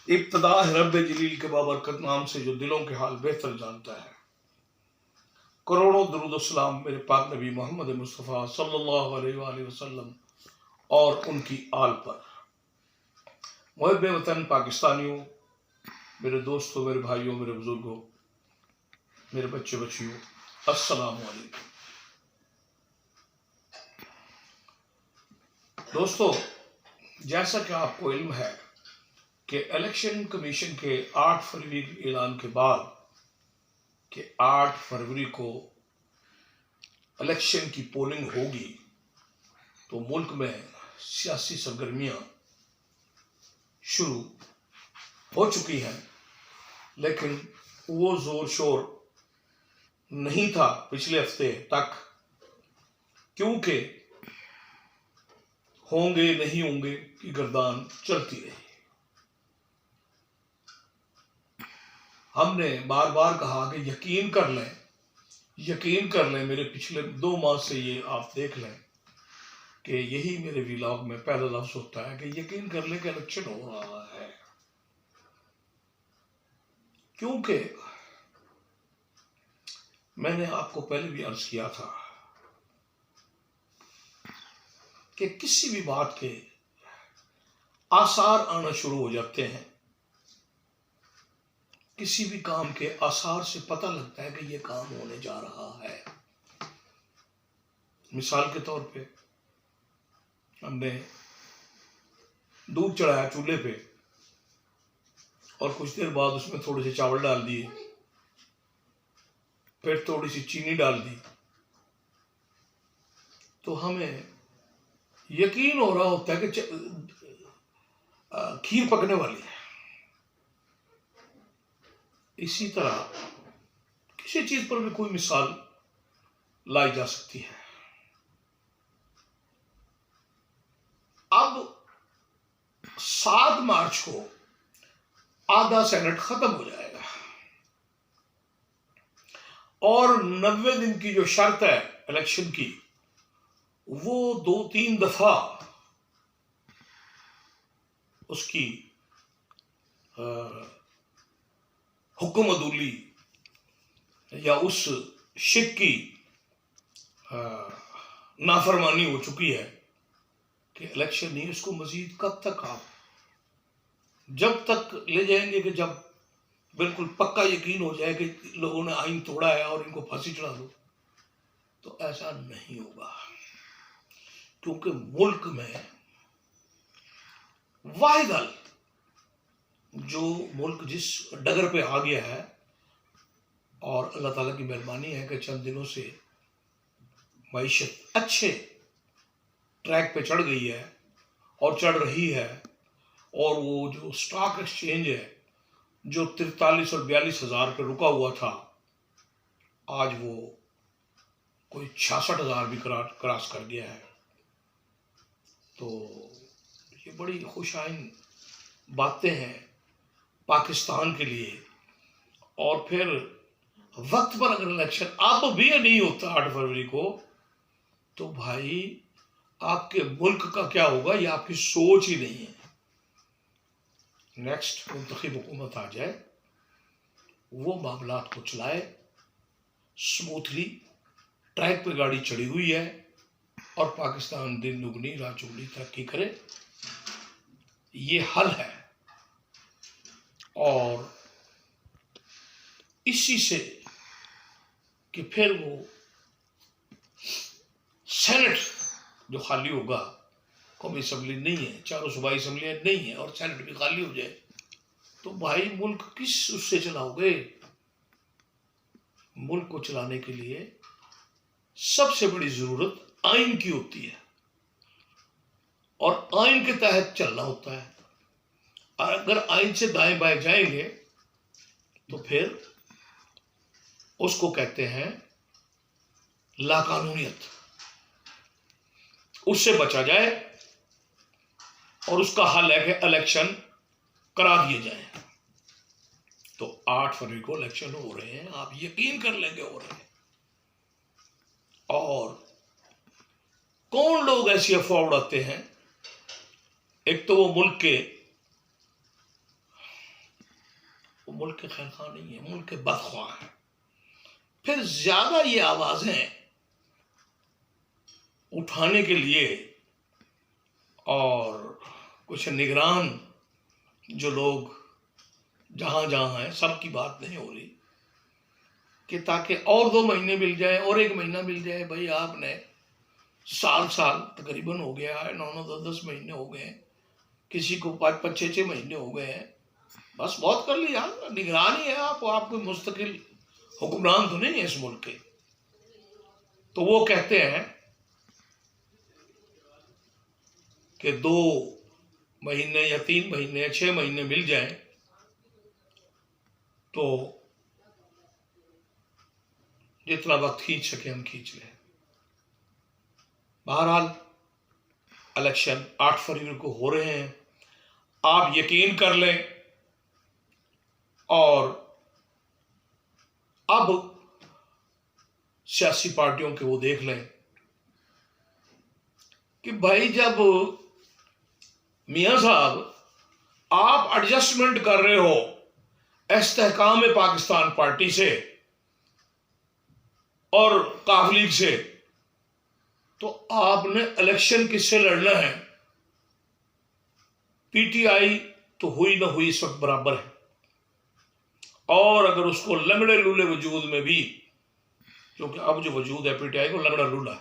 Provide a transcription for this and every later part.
इब्तदा है रब्बे जलील के बाबरकत नाम से जो दिलों के हाल बेहतर जानता है। करोड़ों दरूद सलाम मेरे पाक नबी मोहम्मद मुस्तफ़ा सल्लल्लाहु अलैहि वसल्लम और उनकी आल पर। मुहब्बे वतन पाकिस्तानियों, मेरे दोस्तों, मेरे भाइयों, मेरे बुजुर्गों, मेरे बच्चे बच्चियों, अस्सलाम वालेकुम। दोस्तों, जैसा कि आपको इल्म है कि इलेक्शन कमीशन के 8 फरवरी के ऐलान के बाद कि 8 फरवरी को इलेक्शन की पोलिंग होगी, तो मुल्क में सियासी सरगर्मियां शुरू हो चुकी हैं, लेकिन वो जोर शोर नहीं था पिछले हफ्ते तक, क्योंकि होंगे नहीं होंगे की गर्दान चलती रही। हमने बार बार कहा कि यकीन कर लें, यकीन कर लें। मेरे पिछले 2 माह से ये आप देख लें कि यही मेरे व्लॉग में पहला लफ्ज होता है कि यकीन कर लें कि इलेक्शन हो रहा है। क्योंकि मैंने आपको पहले भी अर्ज किया था कि किसी भी बात के आसार आना शुरू हो जाते हैं, किसी भी काम के आसार से पता लगता है कि यह काम होने जा रहा है। मिसाल के तौर पे हमने दूध चढ़ाया चूल्हे पे और कुछ देर बाद उसमें थोड़े से चावल डाल दिए, फिर थोड़ी सी चीनी डाल दी, तो हमें यकीन हो रहा होता है कि खीर पकने वाली है। इसी तरह किसी चीज पर भी कोई मिसाल लाई जा सकती है। अब 7 मार्च को आधा सेनेट खत्म हो जाएगा और 90 दिन की जो शर्त है इलेक्शन की, वो 2-3 दफा उसकी हुक्म अदूली या उस शिक की नाफरमानी हो चुकी है कि इलेक्शन नहीं, उसको मजीद कब तक आप जब तक ले जाएंगे कि जब बिल्कुल पक्का यकीन हो जाए कि लोगों ने आइन तोड़ा है और इनको फांसी चढ़ा दो, तो ऐसा नहीं होगा। क्योंकि मुल्क में वाहिद हल, जो मुल्क जिस डगर पे आ गया है, और अल्लाह ताला की मेहरबानी है कि चंद दिनों से मईशत अच्छे ट्रैक पे चढ़ गई है और चढ़ रही है, और वो जो स्टॉक एक्सचेंज है जो 43 और 42 हजार पे रुका हुआ था, आज वो कोई 66 हजार भी क्रॉस कर गया है। तो ये बड़ी खुशाइन बातें हैं पाकिस्तान के लिए। और फिर वक्त पर अगर इलेक्शन अब भी नहीं होता 8 फरवरी को, तो भाई आपके मुल्क का क्या होगा, ये आपकी सोच ही नहीं है। नेक्स्ट मुंतखब हुकूमत आ जाए, वो मामलात को चलाए स्मूथली, ट्रैक पे गाड़ी चढ़ी हुई है और पाकिस्तान दिन दुगनी रात चौगुनी तरक्की करे, ये हल है। और इसी से कि फिर वो सेनेट जो खाली होगा, कौमी असम्बली नहीं है, चारों सूबाई असम्बलियाँ नहीं है, और सेनेट भी खाली हो जाए, तो भाई मुल्क किस उससे चलाओगे? मुल्क को चलाने के लिए सबसे बड़ी जरूरत आइन की होती है, और आइन के तहत चलना होता है। और अगर आइन से दाएं बाएं जाएंगे तो फिर उसको कहते हैं लाकानूनियत। उससे बचा जाए, और उसका हल है कि इलेक्शन करा दिए जाएं। तो 8 फरवरी को इलेक्शन हो रहे हैं, आप यकीन कर लेंगे हो रहे हैं। और कौन लोग ऐसी अफवाह उड़ाते हैं? एक तो वो मुल्क के मुल्क के खैर खा नहीं है, मुल्क के बदख्वाह है। फिर ज्यादा ये आवाजें उठाने के लिए और कुछ निगरान जो लोग जहां जहां हैं, सबकी बात नहीं हो रही कि ताकि और 2 महीने मिल जाए और 1 महीना मिल जाए। भाई आपने साल तकरीबन हो गया है, 9 10 महीने हो गए, किसी को 5 6 महीने हो गए हैं, बस बहुत कर लिया। निगरान ही है आप कोई मुस्तकिल हुक्मरान तो नहीं है इस मुल्क के। तो वो कहते हैं कि 2 महीने या 3 महीने या 6 महीने मिल जाए तो जितना वक्त खींच सके हम खींच लें। बहरहाल इलेक्शन 8 फरवरी को हो रहे हैं, आप यकीन कर लें। और अब सियासी पार्टियों के वो देख लें कि भाई जब मियां साहब आप एडजस्टमेंट कर रहे हो इस्तेहकाम पाकिस्तान पार्टी से और काफ लीग से, तो आपने इलेक्शन किससे लड़ना है? पीटीआई तो हुई ना हुई इस वक्त बराबर है, और अगर उसको लंगड़े लूले वजूद में भी, क्योंकि अब जो वजूद है पीटीआई को लंगड़ा लूला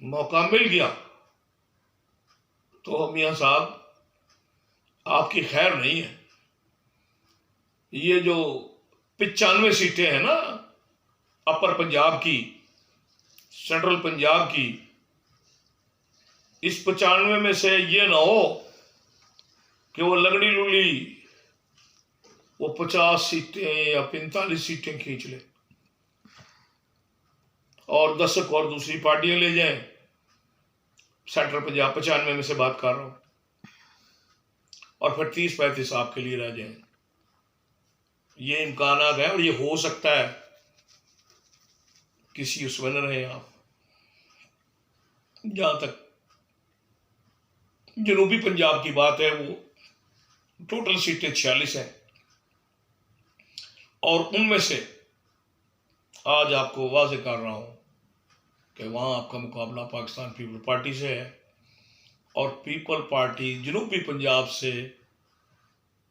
मौका मिल गया, तो मियां साहब आपकी खैर नहीं है। ये जो 95 सीटें हैं ना अपर पंजाब की, सेंट्रल पंजाब की, इस 95 में से ये ना हो कि वो लगड़ी लुली वो 50 सीटें या 45 सीटें खींच ले और 10 और दूसरी पार्टियां ले जाएं। सेंट्रल पंजाब 95 में से बात कर रहा हूं, और फिर 30-35 आपके लिए रह जाएं। ये इम्कान है और ये हो सकता है, किसी उसमें न रहे आप। जहां तक जनूबी पंजाब की बात है, वो टोटल सीटें 46 है, और उनमें से आज आपको वाज़ेह कर रहा हूं कि वहां आपका मुकाबला पाकिस्तान पीपल पार्टी से है, और पीपल पार्टी जनूबी पंजाब से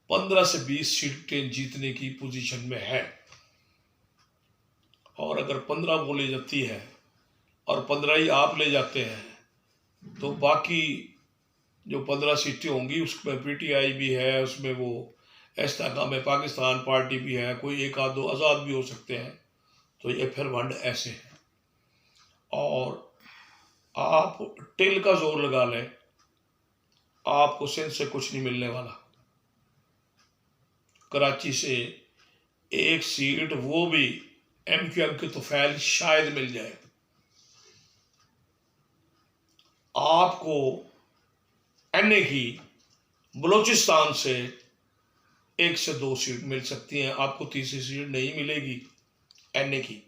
15 से 20 सीटें जीतने की पोजीशन में है। और अगर 15 वो ले जाती है और 15 ही आप ले जाते हैं, तो बाकी जो 15 सीटें होंगी उसमें पीटीआई भी है, उसमें वो इस्तेहकाम पाकिस्तान पार्टी भी है, कोई 1 आध 2 आज़ाद भी हो सकते हैं। तो ये फिर वंड ऐसे है, और आप टिल का जोर लगा लें, आपको सिंध से कुछ नहीं मिलने वाला। कराची से 1 सीट, वो भी MQM के तुफैल शायद मिल जाए। आपको NA की बलूचिस्तान से 1 से 2 सीट मिल सकती हैं, आपको तीसरी सीट नहीं मिलेगी NA की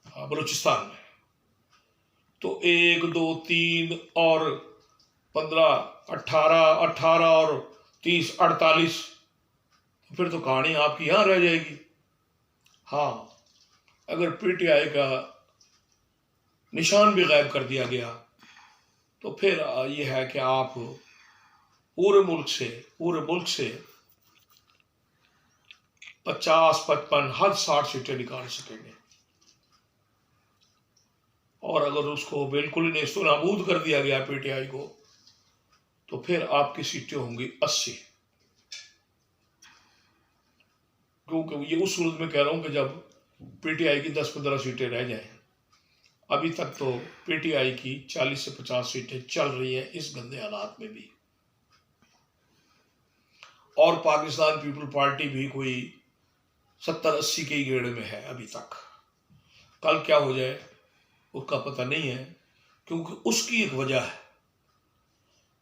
बलूचिस्तान में। तो 1 2 3 और 15 18 और 30 48, फिर तो कहानी आपकी यहां रह जाएगी। हाँ, अगर पीटीआई का निशान भी गायब कर दिया गया तो फिर यह है कि आप पूरे मुल्क से 50 55 हद 60 सीटें निकाल सकेंगे। और अगर उसको बिल्कुल ही नेस्तनाबूद कर दिया गया पीटीआई को, तो फिर आपकी सीटें होंगी 80। क्योंकि ये उस सूरत में कह रहा हूं कि जब पीटीआई की 10-15 सीटें रह जाएं। अभी तक तो पीटीआई की 40 से 50 सीटें चल रही हैं इस गंदे हालात में भी, और पाकिस्तान पीपल पार्टी भी कोई 70-80 के गेड़ में है अभी तक। कल क्या हो जाए उसका पता नहीं है, क्योंकि उसकी एक वजह है।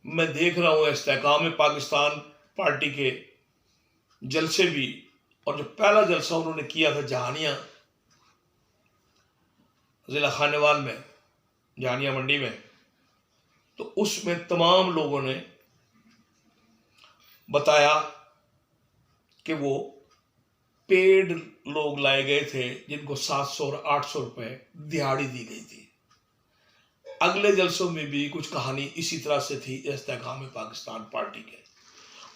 मैं देख रहा हूं इस्तेहकाम पाकिस्तान पार्टी के जलसे भी, और जो पहला जलसा उन्होंने किया था जहानिया जिला खानेवाल में, जहानिया मंडी में, तो उसमें तमाम लोगों ने बताया कि वो पेड लोग लाए गए थे जिनको 700 और 800 रुपए दिहाड़ी दी गई थी। अगले जलसों में भी कुछ कहानी इसी तरह से थी इस्तेकाम पाकिस्तान पार्टी के।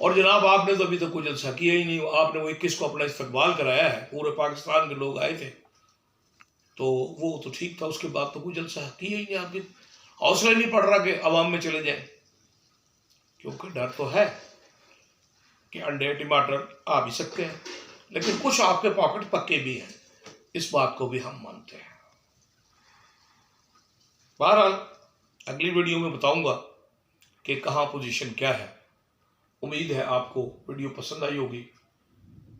और जनाब आपने तो अभी तक कोई जलसा किया ही नहीं, आपने वो 21 को अपना इस्तकबाल कराया है, पूरे पाकिस्तान के लोग आए थे तो वो तो ठीक था, उसके बाद तो कोई जलसा किया ही नहीं, आपके हौसला नहीं पड़ रहा कि अवाम में चले जाए, क्योंकि डर तो है कि अंडे टमाटर आ भी सकते हैं, लेकिन कुछ आपके पॉकेट पक्के भी हैं, इस बात को भी हम मानते हैं। बहरहाल अगली वीडियो में बताऊंगा कि कहाँ पोजीशन क्या है। उम्मीद है आपको वीडियो पसंद आई होगी।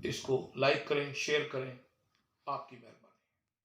इसको लाइक करें, शेयर करें, आपकी मेहरबानी।